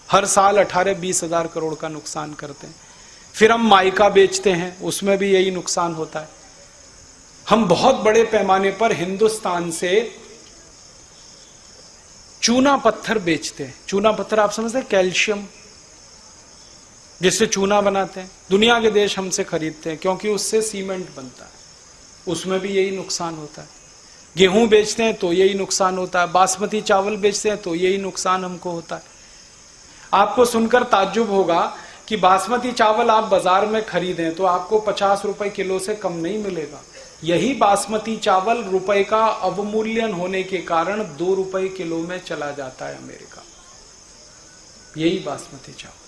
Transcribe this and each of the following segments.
हर साल 18-20 हजार करोड़ का नुकसान करते हैं। फिर हम माइका बेचते हैं, उसमें भी यही नुकसान होता है। हम बहुत बड़े पैमाने पर हिंदुस्तान से चूना पत्थर बेचते हैं। चूना पत्थर आप समझते हैं, कैल्शियम जिससे चूना बनाते हैं। दुनिया के देश हमसे खरीदते हैं क्योंकि उससे सीमेंट बनता है, उसमें भी यही नुकसान होता है। गेहूं बेचते हैं तो यही नुकसान होता है, बासमती चावल बेचते हैं तो यही नुकसान हमको होता है। आपको सुनकर ताज्जुब होगा कि बासमती चावल आप बाजार में खरीदें तो आपको 50 रुपए किलो से कम नहीं मिलेगा। यही बासमती चावल रुपए का अवमूल्यन होने के कारण 2 रुपए किलो में चला जाता है अमेरिका। यही बासमती चावल।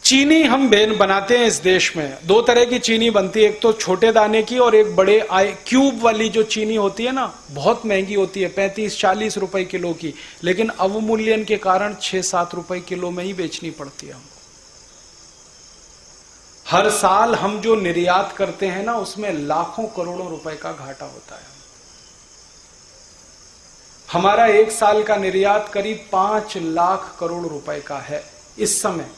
चीनी हम बनाते हैं इस देश में, 2 तरह की चीनी बनती है, एक तो छोटे दाने की और एक बड़े क्यूब वाली जो चीनी होती है ना, बहुत महंगी होती है, 35-40 रुपए किलो की, लेकिन अवमूल्यन के कारण 6-7 रुपए किलो में ही बेचनी पड़ती है हमको। हर साल हम जो निर्यात करते हैं ना, उसमें लाखों करोड़ों रुपए का घाटा होता है। हमारा 1 साल का निर्यात करीब 5 लाख करोड़ रुपए का है इस समय।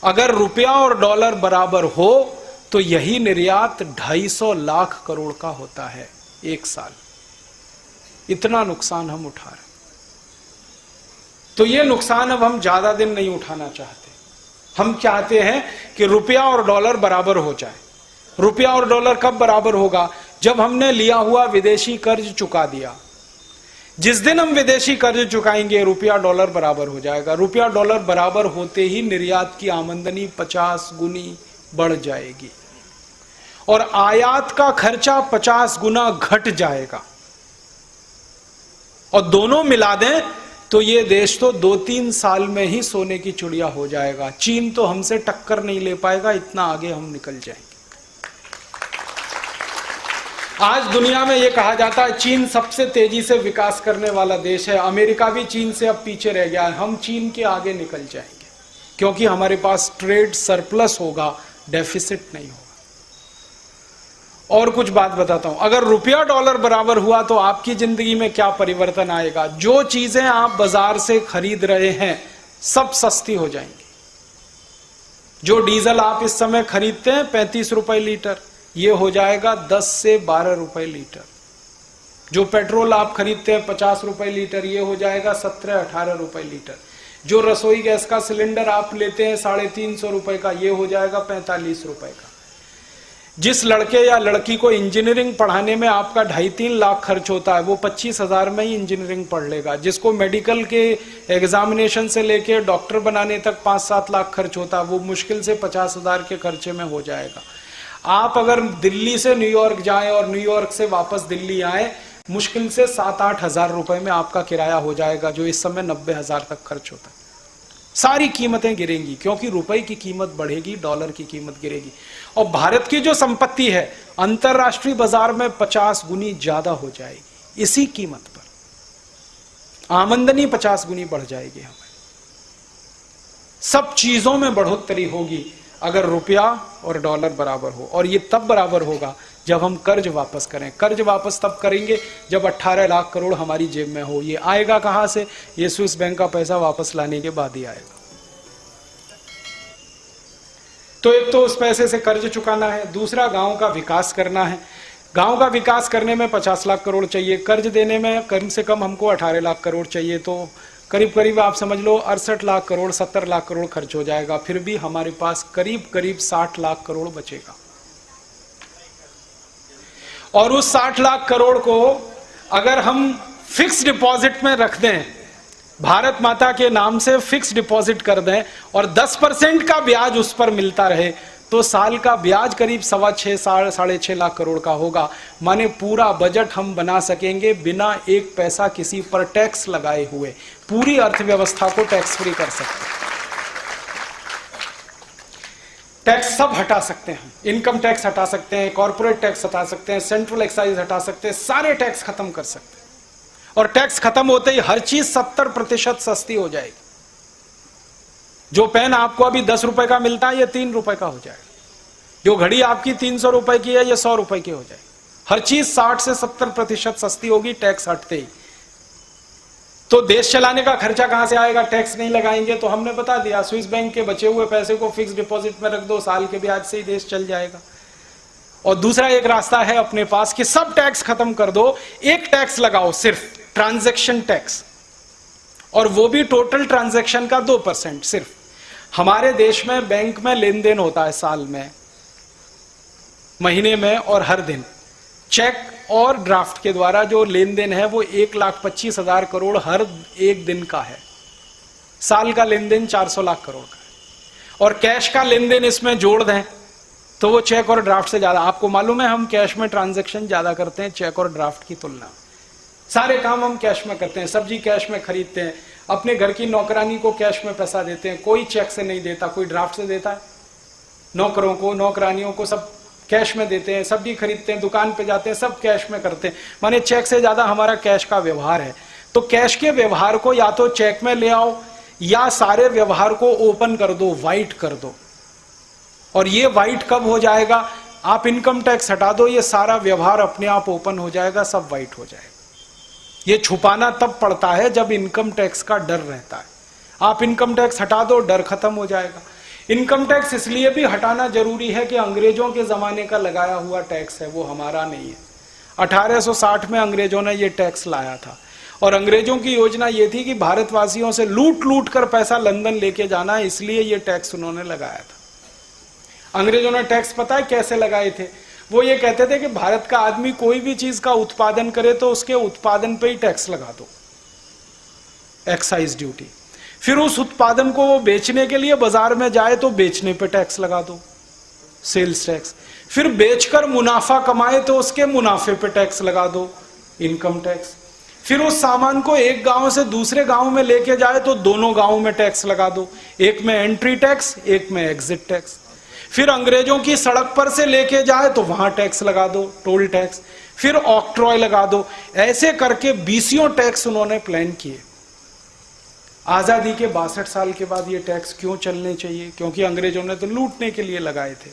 अगर रुपया और डॉलर बराबर हो तो यही निर्यात 250 लाख करोड़ का होता है 1 साल। इतना नुकसान हम उठा रहे। तो ये नुकसान अब हम ज्यादा दिन नहीं उठाना चाहते। हम चाहते हैं कि रुपया और डॉलर बराबर हो जाए। रुपया और डॉलर कब बराबर होगा? जब हमने लिया हुआ विदेशी कर्ज चुका दिया। जिस दिन हम विदेशी कर्ज चुकाएंगे रुपया डॉलर बराबर हो जाएगा। रुपया डॉलर बराबर होते ही निर्यात की आमदनी 50 गुनी बढ़ जाएगी और आयात का खर्चा 50 गुना घट जाएगा। और दोनों मिला दें तो ये देश तो 2-3 साल में ही सोने की चिड़िया हो जाएगा। चीन तो हमसे टक्कर नहीं ले पाएगा, इतना आगे हम निकल जाएंगे। आज दुनिया में यह कहा जाता है चीन सबसे तेजी से विकास करने वाला देश है। अमेरिका भी चीन से अब पीछे रह गया है। हम चीन के आगे निकल जाएंगे क्योंकि हमारे पास ट्रेड सरप्लस होगा, डेफिसिट नहीं होगा। और कुछ बात बताता हूं, अगर रुपया डॉलर बराबर हुआ तो आपकी जिंदगी में क्या परिवर्तन आएगा? जो चीजें आप बाजार से खरीद रहे हैं सब सस्ती हो जाएंगी। जो डीजल आप इस समय खरीदते हैं 35 रुपए लीटर, ये हो जाएगा 10 से 12 रुपए लीटर। जो पेट्रोल आप खरीदते हैं 50 रुपए लीटर, ये हो जाएगा 17-18 रुपए लीटर। जो रसोई गैस का सिलेंडर आप लेते हैं 350 रुपए का, ये हो जाएगा 45 रुपए का। जिस लड़के या लड़की को इंजीनियरिंग पढ़ाने में आपका 2.5-3 लाख खर्च होता है, वो 25,000 में ही इंजीनियरिंग पढ़ लेगा। जिसको मेडिकल के एग्जामिनेशन से लेके डॉक्टर बनाने तक 5-7 लाख खर्च होता है, वो मुश्किल से 50,000 के खर्चे में हो जाएगा। आप अगर दिल्ली से न्यूयॉर्क जाएं और न्यूयॉर्क से वापस दिल्ली आए, मुश्किल से 7-8 हजार रुपए में आपका किराया हो जाएगा, जो इस समय 90,000 तक खर्च होता है। सारी कीमतें गिरेंगी क्योंकि रुपए की कीमत बढ़ेगी, डॉलर की कीमत गिरेगी। और भारत की जो संपत्ति है अंतरराष्ट्रीय बाजार में 50 गुनी ज्यादा हो जाएगी। इसी कीमत पर आमदनी 50 गुनी बढ़ जाएगी। हमें सब चीजों में बढ़ोतरी होगी अगर रुपया और डॉलर बराबर हो। और ये तब बराबर होगा जब हम कर्ज वापस करें। कर्ज वापस तब करेंगे जब 18 लाख करोड़ हमारी जेब में हो। ये आएगा कहां से? ये स्विस बैंक का पैसा वापस लाने के बाद ही आएगा। तो एक तो उस पैसे से कर्ज चुकाना है, दूसरा गांव का विकास करना है। गांव का विकास करने में 50 लाख करोड़ चाहिए, कर्ज देने में कम से कम हमको 18 लाख करोड़ चाहिए। तो करीब करीब आप समझ लो 68 लाख करोड़ 70 लाख करोड़ खर्च हो जाएगा। फिर भी हमारे पास करीब करीब 60 लाख करोड़ बचेगा। और उस 60 लाख करोड़ को अगर हम फिक्स डिपॉजिट में रख दें, भारत माता के नाम से फिक्स डिपॉजिट कर दें और 10% का ब्याज उस पर मिलता रहे, तो साल का ब्याज करीब 6.25-6.5 लाख करोड़ का होगा। माने पूरा बजट हम बना सकेंगे बिना एक पैसा किसी पर टैक्स लगाए हुए। पूरी अर्थव्यवस्था को टैक्स फ्री कर सकते हैं। टैक्स सब हटा सकते हैं, इनकम टैक्स हटा सकते हैं, कॉर्पोरेट टैक्स हटा सकते हैं, सेंट्रल एक्साइज हटा सकते हैं, सारे टैक्स खत्म कर सकते हैं। और टैक्स खत्म होते ही हर चीज 70% सस्ती हो जाएगी। जो पेन आपको अभी 10 रुपए का मिलता है ये 3 रुपए का हो जाएगा। जो घड़ी आपकी 300 रुपए की है ये 100 रुपए की हो जाएगी। हर चीज 60 से 70% सस्ती होगी टैक्स हटते ही। तो देश चलाने का खर्चा कहां से आएगा? टैक्स नहीं लगाएंगे। तो हमने बता दिया, स्विस बैंक के बचे हुए पैसे को फिक्स डिपॉजिट में रख दो, साल के ब्याज से ही देश चल जाएगा। और दूसरा एक रास्ता है अपने पास कि सब टैक्स खत्म कर दो, एक टैक्स लगाओ सिर्फ ट्रांजैक्शन टैक्स, और वो भी टोटल ट्रांजैक्शन का 2% सिर्फ। हमारे देश में बैंक में लेन देन होता है साल में, महीने में और हर दिन। चेक और ड्राफ्ट के द्वारा जो लेन देन है वो 1,25,000 करोड़ हर एक दिन का है। साल का लेन देन 400 लाख करोड़ का है। और कैश का लेन देन इसमें जोड़ दें तो वो चेक और ड्राफ्ट से ज्यादा। आपको मालूम है हम कैश में ट्रांजैक्शन ज्यादा करते हैं चेक और ड्राफ्ट की तुलना। सारे काम हम कैश में करते हैं, सब्जी कैश में खरीदते हैं, अपने घर की नौकरानी को कैश में पैसा देते हैं, कोई चेक से नहीं देता, कोई ड्राफ्ट से देता है। नौकरों को, नौकरानियों को सब कैश में देते हैं, सब्जी खरीदते हैं, दुकान पे जाते हैं, सब कैश में करते हैं। माने चेक से ज्यादा हमारा कैश का व्यवहार है। तो कैश के व्यवहार को या तो चेक में ले आओ या सारे व्यवहार को ओपन कर दो, वाइट कर दो। और ये वाइट कब हो जाएगा? आप इनकम टैक्स हटा दो, ये सारा व्यवहार अपने आप ओपन हो जाएगा, सब वाइट हो जाएगा। ये छुपाना तब पड़ता है जब इनकम टैक्स का डर रहता है। आप इनकम टैक्स हटा दो, डर खत्म हो जाएगा। इनकम टैक्स इसलिए भी हटाना जरूरी है कि अंग्रेजों के जमाने का लगाया हुआ टैक्स है, वो हमारा नहीं है। 1860 में अंग्रेजों ने ये टैक्स लाया था और अंग्रेजों की योजना ये थी कि भारतवासियों से लूट लूट कर पैसा लंदन लेके जाना, इसलिए ये टैक्स उन्होंने लगाया था। अंग्रेजों ने टैक्स पता है कैसे लगाए थे? वो ये कहते थे कि भारत का आदमी कोई भी चीज का उत्पादन करे तो उसके उत्पादन पे ही टैक्स लगा दो, एक्साइज ड्यूटी। फिर उस उत्पादन को वो बेचने के लिए बाजार में जाए तो बेचने पे टैक्स लगा दो, सेल्स टैक्स। फिर बेचकर मुनाफा कमाए तो उसके मुनाफे पे टैक्स लगा दो, इनकम टैक्स। फिर उस सामान को एक गांव से दूसरे गांव में लेके जाए तो दोनों गांवों में टैक्स लगा दो, एक में एंट्री टैक्स, एक में एग्जिट टैक्स। फिर अंग्रेजों की सड़क पर से लेके जाए तो वहां टैक्स लगा दो, टोल टैक्स। फिर ऑक्ट्रॉय लगा दो। ऐसे करके 20 टैक्स उन्होंने प्लान किए। आजादी के 62 साल के बाद ये टैक्स क्यों चलने चाहिए? क्योंकि अंग्रेजों ने तो लूटने के लिए लगाए थे,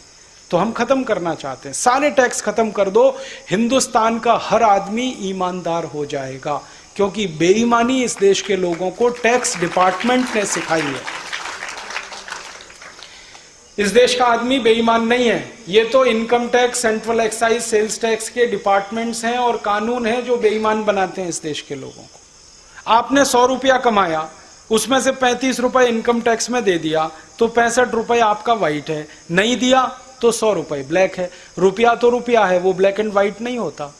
तो हम खत्म करना चाहते हैं। सारे टैक्स खत्म कर दो, हिंदुस्तान का हर आदमी ईमानदार हो जाएगा। क्योंकि बेईमानी इस देश के लोगों को टैक्स डिपार्टमेंट ने सिखाई है। इस देश का आदमी बेईमान नहीं है, ये तो income tax, central excise, sales tax के डिपार्टमेंट्स हैं और कानून हैं जो बेईमान बनाते हैं इस देश के लोगों को। आपने 100 रुपया कमाया, उसमें से 35 रुपए इनकम टैक्स में दे दिया तो 65 रुपए आपका व्हाइट है, नहीं दिया तो 100 रुपए ब्लैक है। रुपया तो रुपया है, वो ब्लैक एंड व्हाइट नहीं होता।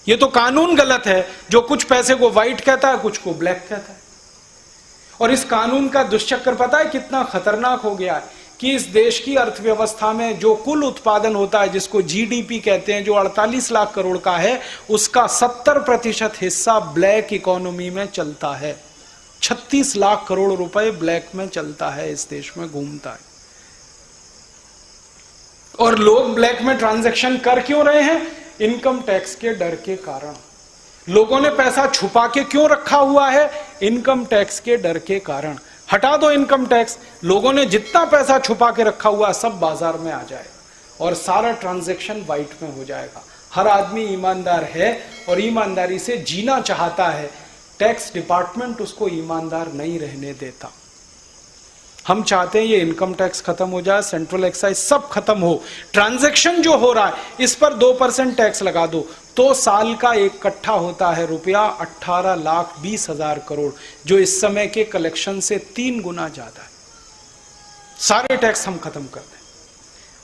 ये तो कानून गलत है, जो कुछ पैसे को व्हाइट कहता है, कुछ को ब्लैक कहता है। और इस कानून का दुष्चक्र पता है कितना खतरनाक हो गया है कि इस देश की अर्थव्यवस्था में जो कुल उत्पादन होता है, जिसको जीडीपी कहते हैं, जो 48 लाख करोड़ का है, उसका 70% हिस्सा ब्लैक इकोनॉमी में चलता है। 36 लाख करोड़ रुपए ब्लैक में चलता है, इस देश में घूमता है। और लोग ब्लैक में ट्रांजैक्शन कर क्यों रहे हैं? इनकम टैक्स के डर के कारण। लोगों ने पैसा छुपा के क्यों रखा हुआ है? इनकम टैक्स के डर के कारण। हटा दो इनकम टैक्स, लोगों ने जितना पैसा छुपा के रखा हुआ सब बाजार में आ जाएगा और सारा ट्रांजैक्शन वाइट में हो जाएगा। हर आदमी ईमानदार है और ईमानदारी से जीना चाहता है। टैक्स डिपार्टमेंट उसको ईमानदार नहीं रहने देता। हम चाहते हैं ये इनकम टैक्स खत्म हो जाए, सेंट्रल एक्साइज सब खत्म हो। ट्रांजैक्शन जो हो रहा है इस पर 2% टैक्स लगा दो तो साल का इकट्ठा होता है रुपया 18,20,000 करोड़, जो इस समय के कलेक्शन से 3 गुना ज्यादा है। सारे टैक्स हम खत्म कर दें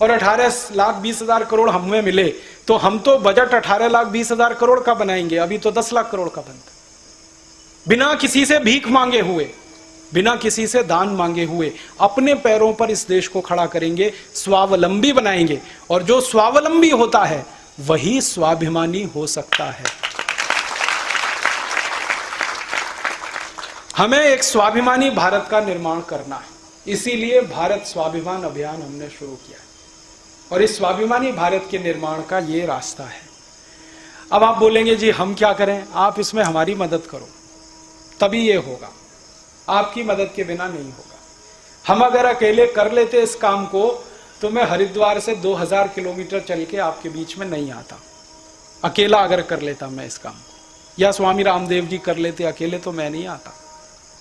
और 18,20,000 करोड़ हमें मिले तो हम तो बजट 18,20,000 करोड़ का बनाएंगे। अभी तो 10 लाख करोड़ का बनता, बिना किसी से भीख मांगे हुए, बिना किसी से दान मांगे हुए अपने पैरों पर इस देश को खड़ा करेंगे, स्वावलंबी बनाएंगे। और जो स्वावलंबी होता है वही स्वाभिमानी हो सकता है। हमें एक स्वाभिमानी भारत का निर्माण करना है, इसीलिए भारत स्वाभिमान अभियान हमने शुरू किया है और इस स्वाभिमानी भारत के निर्माण का ये रास्ता है। अब आप बोलेंगे जी हम क्या करें? आप इसमें हमारी मदद करो तभी ये होगा, आपकी मदद के बिना नहीं होगा। हम अगर अकेले कर लेते इस काम को तो मैं हरिद्वार से 2000 किलोमीटर चल के आपके बीच में नहीं आता। अकेला अगर कर लेता मैं इस काम को, या स्वामी रामदेव जी कर लेते, अकेले तो मैं नहीं आता।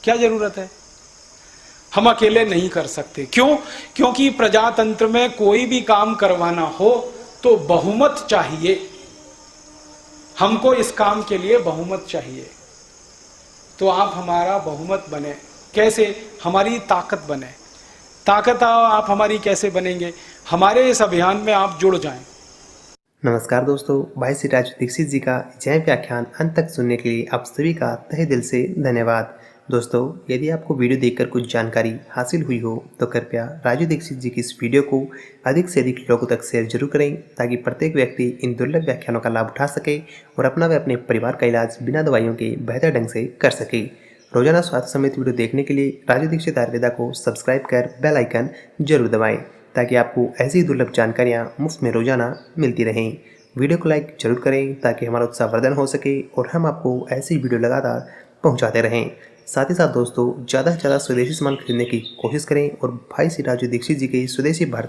क्या जरूरत है? हम अकेले नहीं कर सकते। क्यों? क्योंकि प्रजातंत्र में कोई भी काम करवाना हो तो बहुमत चाहिए। हमको इस काम के लिए बहुमत चाहिए। तो आप हमारा बहुमत बने। कैसे? हमारी ताकत बने। ताकत आप हमारी कैसे बनेंगे? हमारे इस अभियान में आप जुड़ जाएं। नमस्कार दोस्तों, भाई श्री राजू दीक्षित जी का जय व्याख्यान अंत तक सुनने के लिए आप सभी का तहे दिल से धन्यवाद। दोस्तों, यदि आपको वीडियो देखकर कुछ जानकारी हासिल हुई हो तो कृपया राजू दीक्षित जी की इस वीडियो को अधिक से अधिक लोगों तक शेयर जरूर करें, ताकि प्रत्येक व्यक्ति इन दुर्लभ व्याख्यानों का लाभ उठा सके और अपना व अपने परिवार का इलाज बिना दवाइयों के बेहतर ढंग से कर सके। रोजाना स्वास्थ्य संबंधित वीडियो देखने के लिए राजू दीक्षित आयुर्वेदा को सब्सक्राइब कर बेल आइकन जरूर दबाएं, ताकि आपको ऐसी दुर्लभ जानकारियाँ मुफ्त में रोजाना मिलती रहें। वीडियो को लाइक जरूर करें ताकि हमारा उत्साहवर्धन हो सके और हम आपको ऐसी वीडियो लगातार पहुंचाते रहें। साथ ही साथ दोस्तों, ज़्यादा से ज़्यादा स्वदेशी सामान खरीदने की कोशिश करें और भाई श्री राजू दीक्षित जी के स्वदेशी भारत